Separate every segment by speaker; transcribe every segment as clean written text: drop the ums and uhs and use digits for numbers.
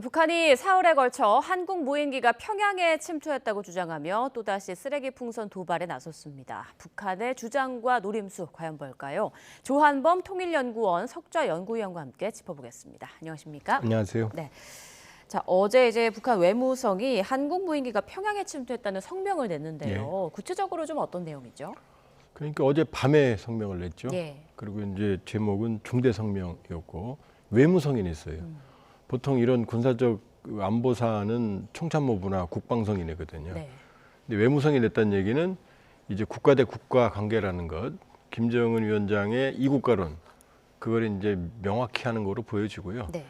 Speaker 1: 북한이 사흘에 걸쳐 한국 무인기가 평양에 침투했다고 주장하며 또다시 쓰레기 풍선 도발에 나섰습니다. 북한의 주장과 노림수 과연 뭘까요? 조한범 통일연구원 석좌연구위원과 함께 짚어보겠습니다. 안녕하십니까?
Speaker 2: 안녕하세요.
Speaker 1: 네. 자, 어제 북한 외무성이 한국 무인기가 평양에 침투했다는 성명을 냈는데요. 구체적으로 좀 어떤 내용이죠?
Speaker 2: 그러니까 어제 밤에 성명을 냈죠.
Speaker 1: 예.
Speaker 2: 그리고 이제 제목은 중대 성명이었고 외무성이 냈어요. 보통 이런 군사적 안보 사안은 총참모부나 국방성이 내거든요.
Speaker 1: 네.
Speaker 2: 근데 외무성이 냈다는 얘기는 이제 국가 대 국가 관계라는 것, 김정은 위원장의 이국가론, 그걸 이제 명확히 하는 거로 보여지고요.
Speaker 1: 네.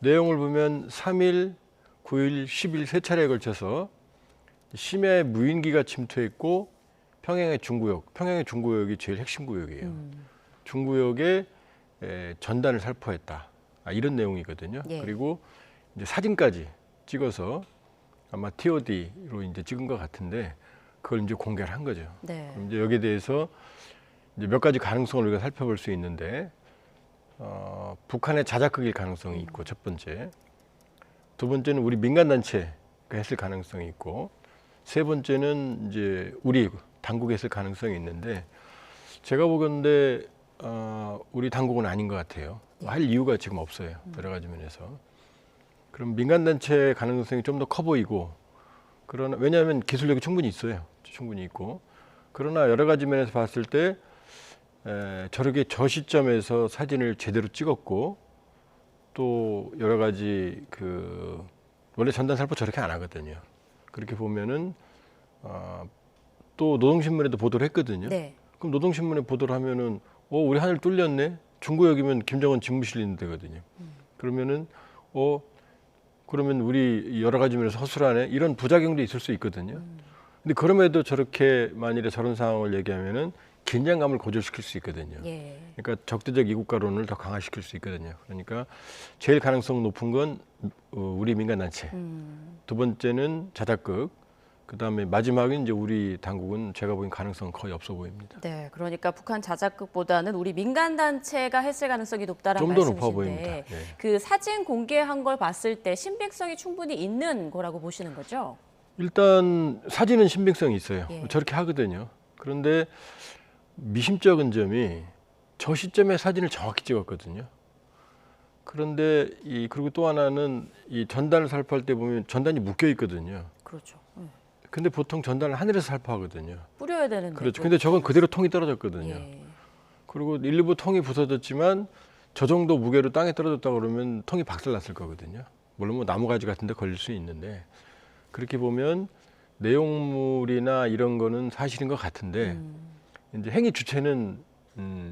Speaker 2: 내용을 보면 3일, 9일, 10일 세 차례에 걸쳐서 심야에 무인기가 침투했고 평양의 중구역이 제일 핵심 구역이에요. 중구역에 전단을 살포했다. 이런 내용이거든요.
Speaker 1: 예.
Speaker 2: 그리고 이제 사진까지 찍어서 아마 TOD로 이제 찍은 것 같은데 그걸 이제 공개를 한 거죠.
Speaker 1: 네.
Speaker 2: 그럼 이제 여기에 대해서 이제 몇 가지 가능성을 우리가 살펴볼 수 있는데 북한의 자작극일 가능성이 있고 첫 번째, 두 번째는 우리 민간 단체가 했을 가능성이 있고, 세 번째는 이제 우리 당국이 했을 가능성이 있는데 제가 보건대 우리 당국은 아닌 것 같아요. 할 이유가 지금 없어요. 여러 가지 면에서. 그럼 민간 단체 가능성이 좀 더 커 보이고, 그러나 왜냐하면 기술력이 충분히 있어요. 충분히 있고. 그러나 여러 가지 면에서 봤을 때 저렇게 저 시점에서 사진을 제대로 찍었고, 또 여러 가지 원래 전단 살포 저렇게 안 하거든요. 그렇게 보면은 또 노동신문에도 보도를 했거든요.
Speaker 1: 네.
Speaker 2: 그럼 노동신문에 보도를 하면은 우리 하늘 뚫렸네. 중구역이면 김정은 집무실 있는 데거든요. 그러면은 그러면 우리 여러 가지 면에서 허술하네. 이런 부작용도 있을 수 있거든요. 근데 그럼에도 저렇게 만일에 저런 상황을 얘기하면은 긴장감을 고조시킬 수 있거든요.
Speaker 1: 예.
Speaker 2: 그러니까 적대적 이국가론을 더 강화시킬 수 있거든요. 그러니까 제일 가능성 높은 건 우리 민간단체. 두 번째는 자작극. 그다음에 마지막은 이제 우리 당국은 제가 보기엔 가능성은 거의 없어 보입니다.
Speaker 1: 네, 그러니까 북한 자작극보다는 우리 민간 단체가 했을 가능성이 높다라는
Speaker 2: 좀 더
Speaker 1: 말씀이신데,
Speaker 2: 높아 보입니다. 네.
Speaker 1: 그 사진 공개한 걸 봤을 때 신빙성이 충분히 있는 거라고 보시는 거죠?
Speaker 2: 일단 사진은 신빙성이 있어요.
Speaker 1: 예.
Speaker 2: 저렇게 하거든요. 그런데 미심쩍은 점이 저 시점에 사진을 정확히 찍었거든요. 그런데 그리고 또 하나는 이 전단을 살포할 때 보면 전단이 묶여 있거든요.
Speaker 1: 그렇죠.
Speaker 2: 근데 보통 전단을 하늘에서 살포하거든요.
Speaker 1: 뿌려야 되는데.
Speaker 2: 그렇죠. 근데 저건 그대로 통이 떨어졌거든요.
Speaker 1: 예.
Speaker 2: 그리고 일부 통이 부서졌지만 저 정도 무게로 땅에 떨어졌다 그러면 통이 박살났을 거거든요. 물론 뭐 나무가지 같은 데 걸릴 수 있는데, 그렇게 보면 내용물이나 이런 거는 사실인 것 같은데 이제 행위 주체는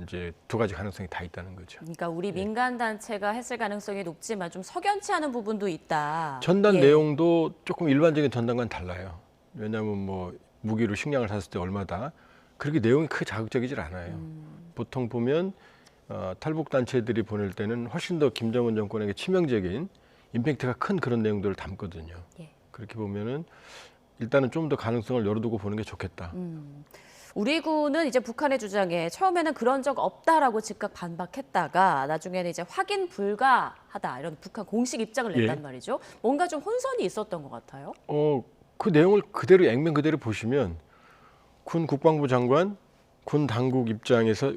Speaker 2: 이제 두 가지 가능성이 다 있다는 거죠.
Speaker 1: 그러니까 우리 민간 단체가 했을 가능성이 높지만 좀 석연치 않은 부분도 있다.
Speaker 2: 전단
Speaker 1: 예.
Speaker 2: 내용도 조금 일반적인 전단과는 달라요. 왜냐하면 뭐 무기로 식량을 샀을 때 얼마다, 그렇게 내용이 크게 자극적이질 않아요. 보통 보면 탈북 단체들이 보낼 때는 훨씬 더 김정은 정권에게 치명적인 임팩트가 큰 그런 내용들을 담거든요.
Speaker 1: 예.
Speaker 2: 그렇게 보면은 일단은 좀 더 가능성을 열어두고 보는 게 좋겠다.
Speaker 1: 우리 군은 이제 북한의 주장에 처음에는 그런 적 없다라고 즉각 반박했다가 나중에는 이제 확인 불가하다 이런 북한 공식 입장을 냈단 말이죠. 뭔가 좀 혼선이 있었던 것 같아요.
Speaker 2: 그 내용을 그대로 액면 그대로 보시면 군 국방부 장관, 군 당국 입장에서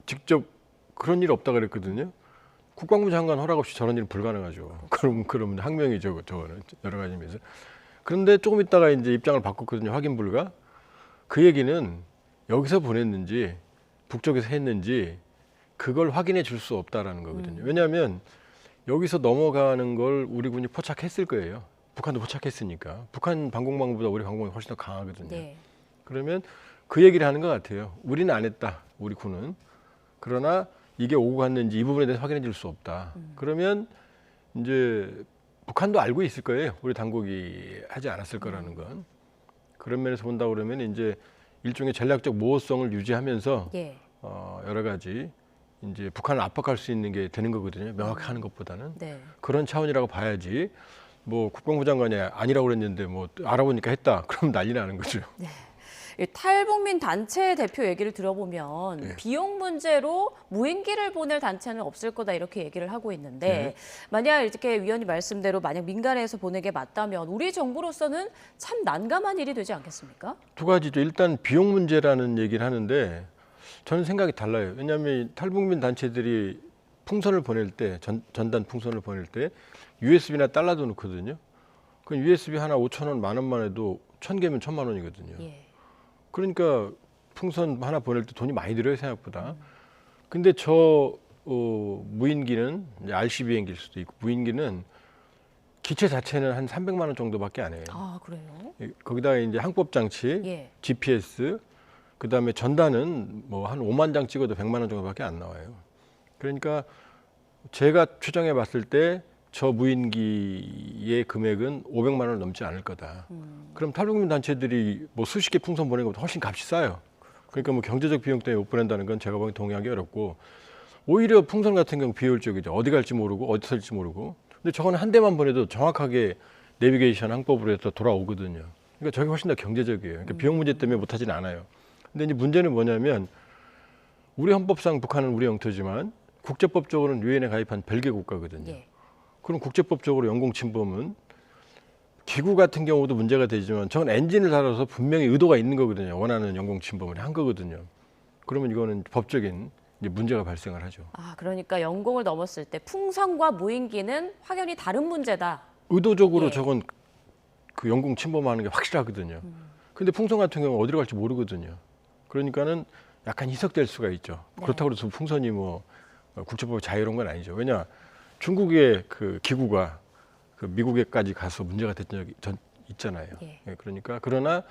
Speaker 2: 직접 그런 일 없다 그랬거든요. 국방부 장관 허락 없이 저런 일은 불가능하죠. 그러면 항명이죠, 저거는 여러 가지 면에서. 그런데 조금 있다가 이제 입장을 바꿨거든요. 확인 불가. 그 얘기는 여기서 보냈는지 북쪽에서 했는지 그걸 확인해 줄 수 없다라는 거거든요. 왜냐하면 여기서 넘어가는 걸 우리 군이 포착했을 거예요. 북한도 포착했으니까. 북한 방공망보다 우리 방공망이 훨씬 더 강하거든요.
Speaker 1: 네.
Speaker 2: 그러면 그 얘기를 하는 것 같아요. 우리는 안 했다, 우리 군은. 그러나 이게 오고 갔는지 이 부분에 대해서 확인해 줄 수 없다. 그러면 이제 북한도 알고 있을 거예요. 우리 당국이 하지 않았을 거라는 건. 그런 면에서 본다 그러면 이제 일종의 전략적 모호성을 유지하면서
Speaker 1: 예.
Speaker 2: 여러 가지 이제 북한을 압박할 수 있는 게 되는 거거든요. 명확히 하는 것보다는.
Speaker 1: 네.
Speaker 2: 그런 차원이라고 봐야지. 뭐 국방부 장관이 아니라고 그랬는데 뭐 알아보니까 했다. 그럼 난리 나는 거죠.
Speaker 1: 이 탈북민 단체 대표 얘기를 들어보면
Speaker 2: 네.
Speaker 1: 비용 문제로 무인기를 보낼 단체는 없을 거다 이렇게 얘기를 하고 있는데
Speaker 2: 네.
Speaker 1: 만약 이렇게 위원님 말씀대로 만약 민간에서 보내게 맞다면 우리 정부로서는 참 난감한 일이 되지 않겠습니까?
Speaker 2: 두 가지죠. 일단 비용 문제라는 얘기를 하는데 저는 생각이 달라요. 왜냐하면 탈북민 단체들이 풍선을 보낼 때 전단 풍선을 보낼 때 USB나 달러도 넣거든요. 그 USB 하나 5,000원, 10,000원만 해도 1,000개면 1,000만 원이거든요.
Speaker 1: 예.
Speaker 2: 그러니까 풍선 하나 보낼 때 돈이 많이 들어요, 생각보다. 근데 저 무인기는 이제 RC 비행기일 수도 있고 무인기는 기체 자체는 한 300만 원 정도밖에 안 해요.
Speaker 1: 아, 그래요?
Speaker 2: 거기다가 이제 항법 장치,
Speaker 1: 예.
Speaker 2: GPS, 그다음에 전단은 뭐 한 5만 장 찍어도 100만 원 정도밖에 안 나와요. 그러니까 제가 추정해 봤을 때 저 무인기의 금액은 500만 원을 넘지 않을 거다. 그럼 탈북민 단체들이 뭐 수십 개 풍선 보내는 것보다 훨씬 값이 싸요. 그러니까 뭐 경제적 비용 때문에 못 보낸다는 건 제가 보기엔 동의하기 어렵고 오히려 풍선 같은 경우 비효율적이죠. 어디 갈지 모르고 어디 설지 모르고. 근데 저거는 한 대만 보내도 정확하게 내비게이션 항법으로 해서 돌아오거든요. 그러니까 저게 훨씬 더 경제적이에요. 그러니까 비용 문제 때문에 못하진 않아요. 근데 이제 문제는 뭐냐면 우리 헌법상 북한은 우리 영토지만 국제법적으로는 유엔에 가입한 별개 국가거든요.
Speaker 1: 예.
Speaker 2: 그럼 국제법적으로 영공 침범은 기구 같은 경우도 문제가 되지만 저건 엔진을 달아서 분명히 의도가 있는 거거든요. 원하는 영공 침범을 한 거거든요. 그러면 이거는 법적인 이제 문제가 발생을 하죠.
Speaker 1: 아, 그러니까 영공을 넘었을 때 풍선과 무인기는 확연히 다른 문제다.
Speaker 2: 의도적으로
Speaker 1: 예.
Speaker 2: 저건 그 영공 침범하는 게 확실하거든요. 근데 풍선 같은 경우는 어디로 갈지 모르거든요. 그러니까는 약간 희석될 수가 있죠.
Speaker 1: 네.
Speaker 2: 그렇다고 해서 풍선이 뭐 국제법에 자유로운 건 아니죠. 왜냐 중국의 그 기구가 그 미국에까지 가서 문제가 됐던 적이 있잖아요.
Speaker 1: 예.
Speaker 2: 예, 그러니까 그러나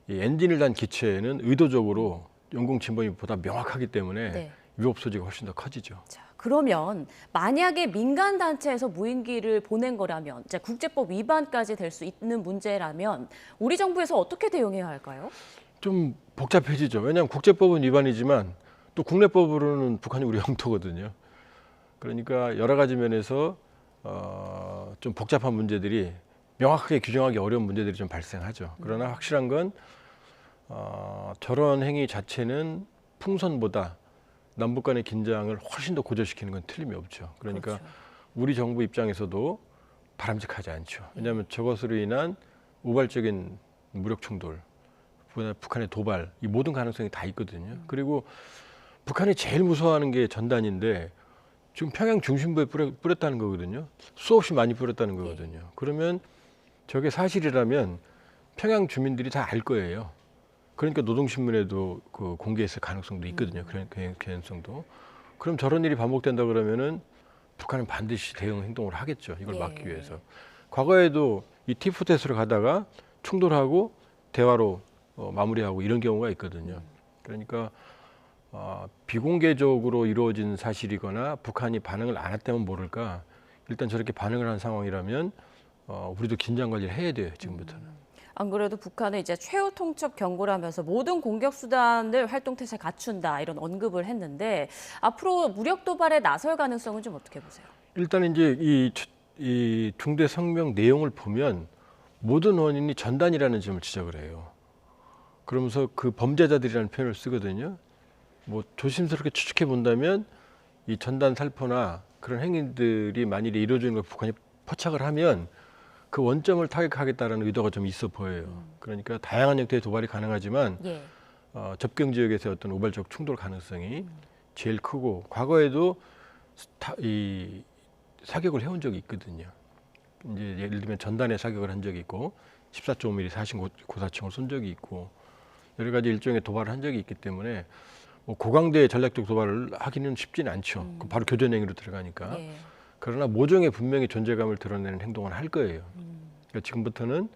Speaker 2: 이 엔진을 단 기체는 의도적으로 영공 침범이 보다 명확하기 때문에
Speaker 1: 네.
Speaker 2: 위협 소지가 훨씬 더 커지죠.
Speaker 1: 자, 그러면 만약에 민간 단체에서 무인기를 보낸 거라면 이제 국제법 위반까지 될 수 있는 문제라면 우리 정부에서 어떻게 대응해야 할까요?
Speaker 2: 좀 복잡해지죠. 왜냐하면 국제법은 위반이지만 또 국내법으로는 북한이 우리 영토거든요. 그러니까 여러 가지 면에서 좀 복잡한 문제들이 명확하게 규정하기 어려운 문제들이 좀 발생하죠. 그러나 확실한 건 저런 행위 자체는 풍선보다 남북 간의 긴장을 훨씬 더 고조시키는 건 틀림이 없죠. 그러니까
Speaker 1: 그렇죠.
Speaker 2: 우리 정부 입장에서도 바람직하지 않죠. 왜냐하면 저것으로 인한 우발적인 무력 충돌, 북한의 도발, 이 모든 가능성이 다 있거든요. 그리고 북한이 제일 무서워하는 게 전단인데 지금 평양 중심부에 뿌렸다는 거거든요. 수없이 많이 뿌렸다는 거거든요. 그러면 저게 사실이라면 평양 주민들이 다 알 거예요. 그러니까 노동신문에도 그 공개했을 가능성도 있거든요. 그런 개연성도. 그럼 저런 일이 반복된다 그러면은 북한은 반드시 대응 행동을 하겠죠. 이걸
Speaker 1: 예.
Speaker 2: 막기 위해서. 과거에도 이 티푸테스로 가다가 충돌하고 대화로 마무리하고 이런 경우가 있거든요. 그러니까 비공개적으로 이루어진 사실이거나 북한이 반응을 안 했다면 모를까 일단 저렇게 반응을 한 상황이라면 우리도 긴장 관리를 해야 돼요. 지금부터는.
Speaker 1: 안 그래도 북한은 이제 최후 통첩 경고를 하면서 모든 공격 수단을 활동 태세 갖춘다 이런 언급을 했는데 앞으로 무력 도발에 나설 가능성은 좀 어떻게 보세요?
Speaker 2: 일단 이제 이 중대 성명 내용을 보면 모든 원인이 전단이라는 점을 지적을 해요. 그러면서 그 범죄자들이라는 표현을 쓰거든요. 뭐 조심스럽게 추측해 본다면 이 전단 살포나 그런 행위들이 만일에 이루어지는 걸 북한이 포착을 하면 그 원점을 타격하겠다는 의도가 좀 있어 보여요. 그러니까 다양한 형태의 도발이 가능하지만
Speaker 1: 예.
Speaker 2: 접경 지역에서의 어떤 우발적 충돌 가능성이 제일 크고 과거에도 이 사격을 해온 적이 있거든요. 이제 예를 들면 전단에 사격을 한 적이 있고 14.5mm 사신 고사총을 쏜 적이 있고 여러 가지 일종의 도발을 한 적이 있기 때문에 뭐 고강도의 전략적 도발을 하기는 쉽지는 않죠. 바로 교전행위로 들어가니까.
Speaker 1: 예.
Speaker 2: 그러나 모종의 분명히 존재감을 드러내는 행동을 할 거예요. 그러니까 지금부터는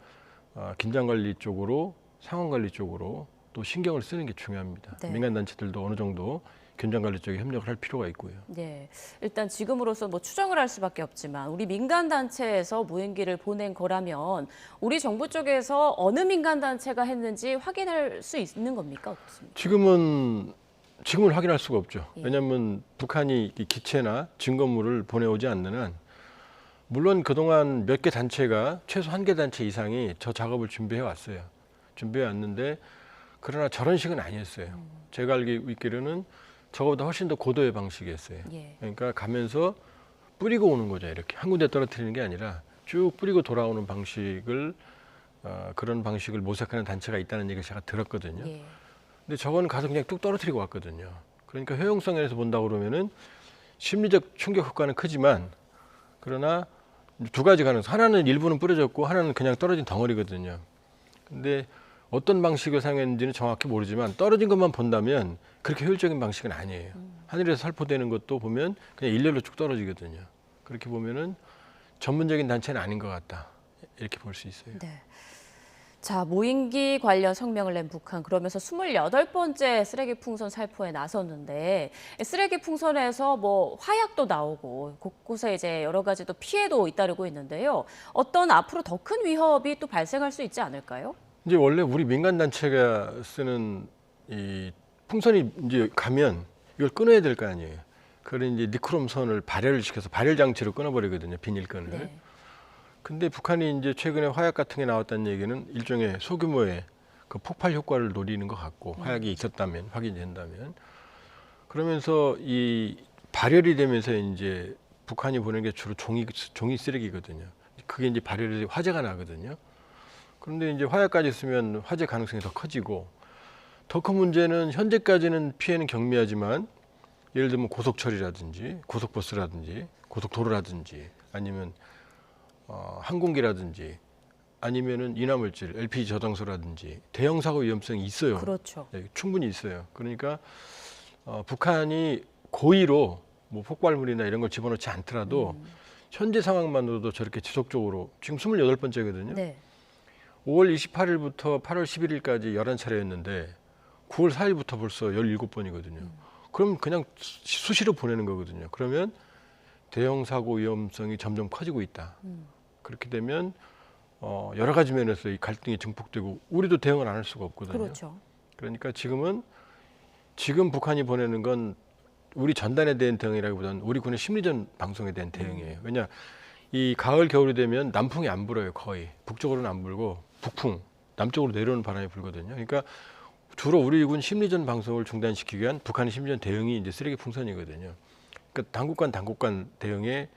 Speaker 2: 긴장관리 쪽으로 상황관리 쪽으로 또 신경을 쓰는 게 중요합니다.
Speaker 1: 네.
Speaker 2: 민간단체들도 어느 정도 긴장관리 쪽에 협력을 할 필요가 있고요.
Speaker 1: 네, 일단 지금으로서 뭐 추정을 할 수밖에 없지만 우리 민간 단체에서 무인기를 보낸 거라면 우리 정부 쪽에서 어느 민간 단체가 했는지 확인할 수 있는 겁니까? 어떻습니까?
Speaker 2: 지금은 확인할 수가 없죠.
Speaker 1: 예.
Speaker 2: 왜냐하면 북한이 이 기체나 증거물을 보내오지 않는 한 물론 그동안 몇 개 단체가 최소 한 개 단체 이상이 저 작업을 준비해 왔어요. 준비해 왔는데 그러나 저런 식은 아니었어요. 제가 알고 있기로는 저거보다 훨씬 더 고도의 방식이었어요.
Speaker 1: 예.
Speaker 2: 그러니까 가면서 뿌리고 오는 거죠. 이렇게 한 군데 떨어뜨리는 게 아니라 쭉 뿌리고 돌아오는 방식을 그런 방식을 모색하는 단체가 있다는 얘기를 제가 들었거든요.
Speaker 1: 예.
Speaker 2: 근데 저건 가서 그냥 뚝 떨어뜨리고 왔거든요. 그러니까 효용성에서 본다고 그러면은 심리적 충격 효과는 크지만 그러나 두 가지 가능성. 하나는 일부는 뿌려졌고 하나는 그냥 떨어진 덩어리거든요. 근데 어떤 방식을 사용했는지는 정확히 모르지만 떨어진 것만 본다면 그렇게 효율적인 방식은 아니에요. 하늘에서 살포되는 것도 보면 그냥 일렬로 쭉 떨어지거든요. 그렇게 보면은 전문적인 단체는 아닌 것 같다. 이렇게 볼 수 있어요.
Speaker 1: 네. 자, 모임기 관련 성명을 낸 북한, 그러면서 28번째 쓰레기 풍선 살포에 나섰는데, 쓰레기 풍선에서 뭐 화약도 나오고 곳곳에 이제 여러 가지 또 피해도 잇따르고 있는데요. 어떤 앞으로 더 큰 위협이 또 발생할 수 있지 않을까요?
Speaker 2: 이제 원래 우리 민간 단체가 쓰는 이 풍선이 이제 가면 이걸 끊어야 될 거 아니에요. 그걸 이제 니크롬 선을 발열을 시켜서 발열 장치로 끊어버리거든요. 비닐끈을.
Speaker 1: 네.
Speaker 2: 근데 북한이 이제 최근에 화약 같은 게 나왔다는 얘기는 일종의 소규모의 그 폭발 효과를 노리는 것 같고 화약이 있었다면 확인된다면 그러면서 이 발열이 되면서 이제 북한이 보낸 게 주로 종이 쓰레기거든요. 그게 이제 발열이 돼서 화재가 나거든요. 그런데 이제 화약까지 쓰면 화재 가능성이 더 커지고 더 큰 문제는 현재까지는 피해는 경미하지만 예를 들면 고속철이라든지 고속버스라든지 고속도로라든지 아니면 항공기라든지 아니면은 인화물질, LPG 저장소라든지 대형 사고 위험성이 있어요.
Speaker 1: 그렇죠.
Speaker 2: 네, 충분히 있어요. 그러니까 북한이 고의로 뭐 폭발물이나 이런 걸 집어넣지 않더라도 현재 상황만으로도 저렇게 지속적으로 지금 28번째거든요.
Speaker 1: 네.
Speaker 2: 5월 28일부터 8월 11일까지 11차례였는데 9월 4일부터 벌써 17번이거든요. 그럼 그냥 수시로 보내는 거거든요. 그러면 대형 사고 위험성이 점점 커지고 있다. 그렇게 되면 여러 가지 면에서 이 갈등이 증폭되고 우리도 대응을 안 할 수가 없거든요.
Speaker 1: 그렇죠.
Speaker 2: 그러니까 지금 북한이 보내는 건 우리 전단에 대한 대응이라기보다는 우리 군의 심리전 방송에 대한 대응이에요. 왜냐 이 가을 겨울이 되면 남풍이 안 불어요. 거의 북쪽으로는 안 불고 북풍 남쪽으로 내려오는 바람이 불거든요. 그러니까 주로 우리 군 심리전 방송을 중단시키기 위한 북한의 심리전 대응이 이제 쓰레기 풍선이거든요. 그러니까 당국 간 대응에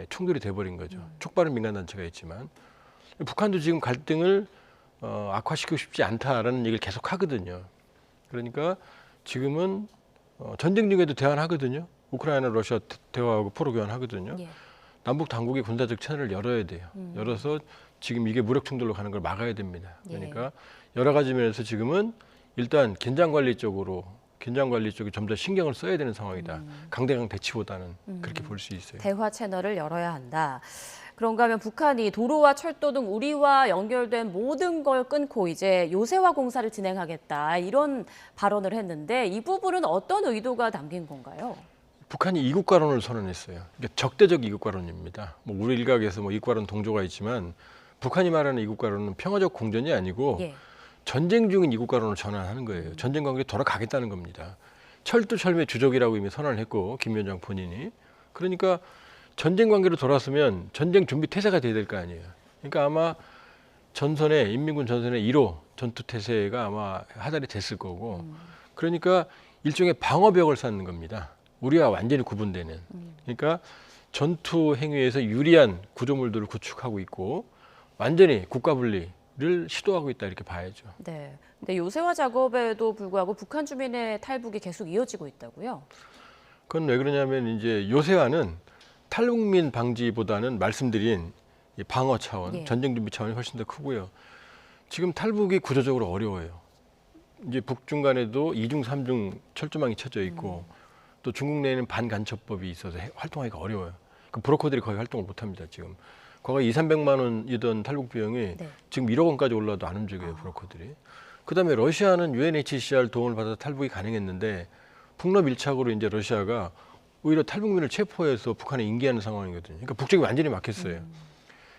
Speaker 2: 충돌이 돼버린 거죠. 촉발은 민간 단체가 있지만 북한도 지금 갈등을 악화시키고 싶지 않다라는 얘기를 계속 하거든요. 그러니까 지금은 전쟁 중에도 대화하거든요. 우크라이나, 러시아 대화하고 포로 교환하거든요.
Speaker 1: 예.
Speaker 2: 남북 당국이 군사적 채널을 열어야 돼요. 열어서 지금 이게 무력 충돌로 가는 걸 막아야 됩니다. 그러니까 여러 가지 면에서 지금은 일단 긴장 관리 쪽이 좀 더 신경을 써야 되는 상황이다. 강대강 대치보다는 그렇게 볼 수 있어요.
Speaker 1: 대화 채널을 열어야 한다. 그런가 하면 북한이 도로와 철도 등 우리와 연결된 모든 걸 끊고 이제 요새화 공사를 진행하겠다 이런 발언을 했는데 이 부분은 어떤 의도가 담긴 건가요?
Speaker 2: 북한이 이국가론을 선언했어요. 그러니까 적대적 이국가론입니다. 뭐 우리 일각에서 뭐 이국가론 동조가 있지만 북한이 말하는 이국가론은 평화적 공존이 아니고
Speaker 1: 예.
Speaker 2: 전쟁 중인 이국가론을 전환하는 거예요. 전쟁 관계에 돌아가겠다는 겁니다. 철두철미 주적이라고 이미 선언을 했고 김 위원장 본인이. 그러니까 전쟁 관계로 돌아서면 전쟁 준비 태세가 돼야 될 거 아니에요. 그러니까 아마 인민군 전선의 1호 전투 태세가 아마 하달이 됐을 거고 그러니까 일종의 방어벽을 쌓는 겁니다. 우리와 완전히 구분되는. 그러니까 전투 행위에서 유리한 구조물들을 구축하고 있고 완전히 국가 분리를 시도하고 있다 이렇게 봐야죠.
Speaker 1: 네. 근데 요새화 작업에도 불구하고 북한 주민의 탈북이 계속 이어지고 있다고요?
Speaker 2: 그건 왜 그러냐면 이제 요새화는 탈북민 방지보다는 말씀드린 이 방어 차원,
Speaker 1: 예.
Speaker 2: 전쟁 준비 차원이 훨씬 더 크고요. 지금 탈북이 구조적으로 어려워요. 이제 북중간에도 2중, 3중 철조망이 쳐져 있고 또 중국 내에는 반간첩법이 있어서 활동하기가 어려워요. 그 브로커들이 거의 활동을 못합니다. 지금 과거 200~300만 원이던 탈북 비용이
Speaker 1: 네.
Speaker 2: 지금 1억 원까지 올라도 안 움직여요. 브로커들이. 그다음에 러시아는 UNHCR 도움을 받아서 탈북이 가능했는데 북러 밀착으로 이제 러시아가 오히려 탈북민을 체포해서 북한에 인계하는 상황이거든요. 그러니까 북쪽이 완전히 막혔어요.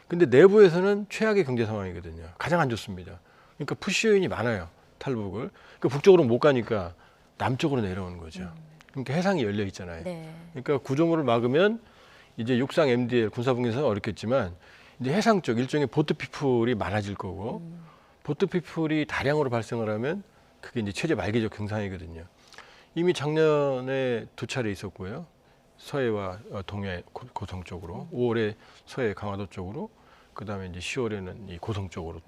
Speaker 2: 근데 내부에서는 최악의 경제 상황이거든요. 가장 안 좋습니다. 그러니까 푸시 요인이 많아요. 탈북을. 그러니까 북쪽으로 못 가니까 남쪽으로 내려오는 거죠. 그러니까 해상이 열려 있잖아요.
Speaker 1: 네.
Speaker 2: 그러니까 구조물을 막으면 이제 육상 MDL 군사분계선은 어렵겠지만 이제 해상 쪽 일종의 보트 피플이 많아질 거고 보트 피플이 다량으로 발생을 하면 그게 이제 최저 말기적 경상이거든요. 이미 작년에 2차례 있었고요. 서해와 동해 고성 쪽으로, 5월에 서해 강화도 쪽으로, 그다음에 이제 10월에는 이 고성 쪽으로,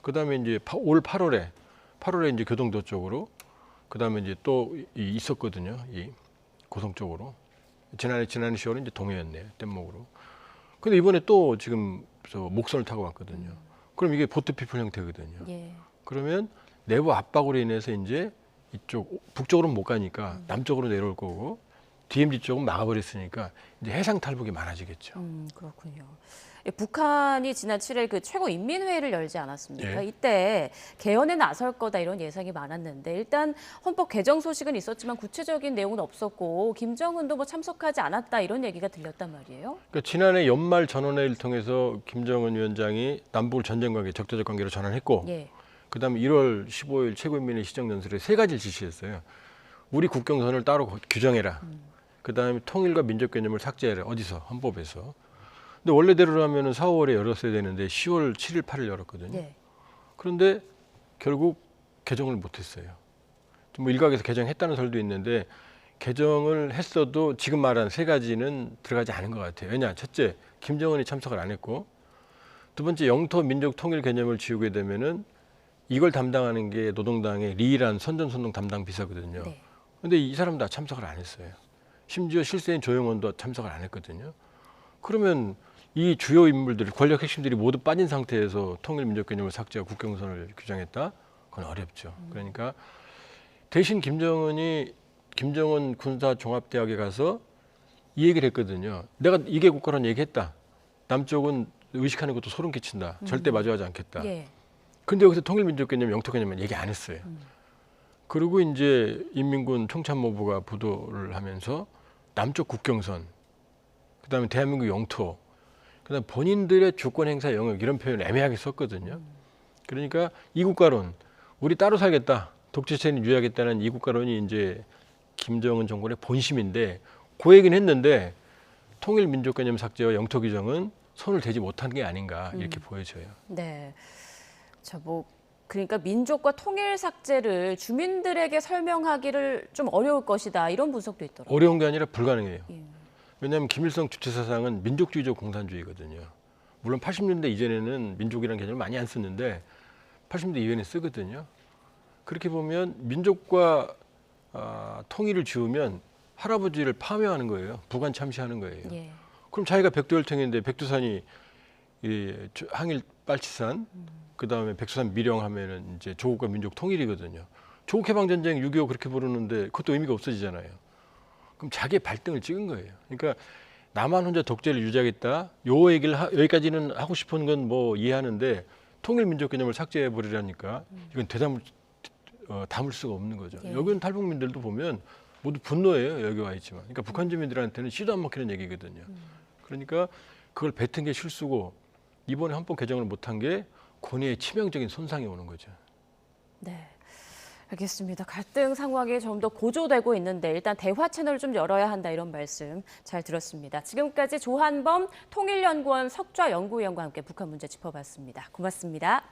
Speaker 2: 그다음에 이제 올 8월에 이제 교동도 쪽으로, 그다음에 이제 또 있었거든요. 이 고성 쪽으로. 지난해 10월에 이제 동해였네요. 뗏목으로. 근데 이번에 또 지금 저 목선을 타고 왔거든요. 그럼 이게 보트피플 형태거든요.
Speaker 1: 예.
Speaker 2: 그러면 내부 압박으로 인해서 이제 이쪽 북쪽으로는 못 가니까 남쪽으로 내려올 거고, DMZ 쪽은 막아버렸으니까 이제 해상 탈북이 많아지겠죠.
Speaker 1: 그렇군요. 북한이 지난 7일 그 최고인민회의를 열지 않았습니까?
Speaker 2: 예.
Speaker 1: 이때 개헌에 나설 거다 이런 예상이 많았는데 일단 헌법 개정 소식은 있었지만 구체적인 내용은 없었고 김정은도 뭐 참석하지 않았다 이런 얘기가 들렸단 말이에요.
Speaker 2: 그러니까 지난해 연말 전원회의를 통해서 김정은 위원장이 남북을 전쟁 관계, 적대적 관계로 전환했고,
Speaker 1: 예.
Speaker 2: 그다음에 1월 15일 최고인민회의 시정연설에 3가지를 지시했어요. 우리 국경선을 따로 규정해라. 그다음에 통일과 민족 개념을 삭제해라. 어디서? 헌법에서. 근데 원래대로라면 4, 5월에 열었어야 되는데 10월 7일, 8일 열었거든요.
Speaker 1: 예.
Speaker 2: 그런데 결국 개정을 못했어요. 뭐 일각에서 개정했다는 설도 있는데 개정을 했어도 지금 말한 3가지는 들어가지 않은 것 같아요. 왜냐? 첫째, 김정은이 참석을 안 했고, 두 번째, 영토 민족 통일 개념을 지우게 되면은 이걸 담당하는 게 노동당의 리란 선전선동 담당 비서거든요.
Speaker 1: 네.
Speaker 2: 근데 이 사람 다 참석을 안 했어요. 심지어 실세인 조영원도 참석을 안 했거든요. 그러면 이 주요 인물들, 권력 핵심들이 모두 빠진 상태에서 통일 민족 개념을 삭제하고 국경선을 규정했다? 그건 어렵죠. 그러니까 대신 김정은 군사종합대학에 가서 이 얘기를 했거든요. 내가 이게 국가라는 얘기했다. 남쪽은 의식하는 것도 소름 끼친다. 절대 마주하지 않겠다.
Speaker 1: 예.
Speaker 2: 근데 여기서 통일민족 개념, 영토 개념은 얘기 안 했어요. 그리고 이제 인민군 총참모부가 보도를 하면서 남쪽 국경선, 그다음에 대한민국 영토, 그다음 본인들의 주권 행사 영역 이런 표현을 애매하게 썼거든요. 그러니까 이국가론, 우리 따로 살겠다, 독재체는 유지하겠다는 이국가론이 이제 김정은 정권의 본심인데 그 얘기는 했는데 통일민족 개념 삭제와 영토 규정은 손을 대지 못한 게 아닌가 이렇게 보여져요.
Speaker 1: 네. 자, 뭐 그러니까 민족과 통일 삭제를 주민들에게 설명하기를 좀 어려울 것이다 이런 분석도 있더라고요.
Speaker 2: 어려운 게 아니라 불가능해요.
Speaker 1: 예.
Speaker 2: 왜냐하면 김일성 주체 사상은 민족주의적 공산주의거든요. 물론 80년대 이전에는 민족이라는 개념을 많이 안 썼는데 80년대 이후에는 쓰거든요. 그렇게 보면 민족과 통일을 지우면 할아버지를 파묘하는 거예요. 부관 참시하는 거예요.
Speaker 1: 예.
Speaker 2: 그럼 자기가 백두혈통인데 백두산이 항일 빨치산, 그다음에 백두산 미령하면은 이제 조국과 민족 통일이거든요. 조국 해방 전쟁 6.25 그렇게 부르는데 그것도 의미가 없어지잖아요. 그럼 자기의 발등을 찍은 거예요. 그러니까 나만 혼자 독재를 유지하겠다. 요 얘기를 여기까지는 하고 싶은 건 뭐 이해하는데 통일 민족 개념을 삭제해 버리라니까 이건 담을 수가 없는 거죠.
Speaker 1: 예.
Speaker 2: 여기 온 탈북민들도 보면 모두 분노해요. 여기 와 있지만. 그러니까 북한 주민들한테는 씨도 안 먹히는 얘기거든요. 그러니까 그걸 뱉은 게 실수고 이번에 헌법 개정을 못한 게 권위에 치명적인 손상이 오는 거죠.
Speaker 1: 네. 알겠습니다. 갈등 상황이 좀 더 고조되고 있는데 일단 대화 채널을 좀 열어야 한다 이런 말씀 잘 들었습니다. 지금까지 조한범 통일연구원 석좌연구위원과 함께 북한 문제 짚어봤습니다. 고맙습니다.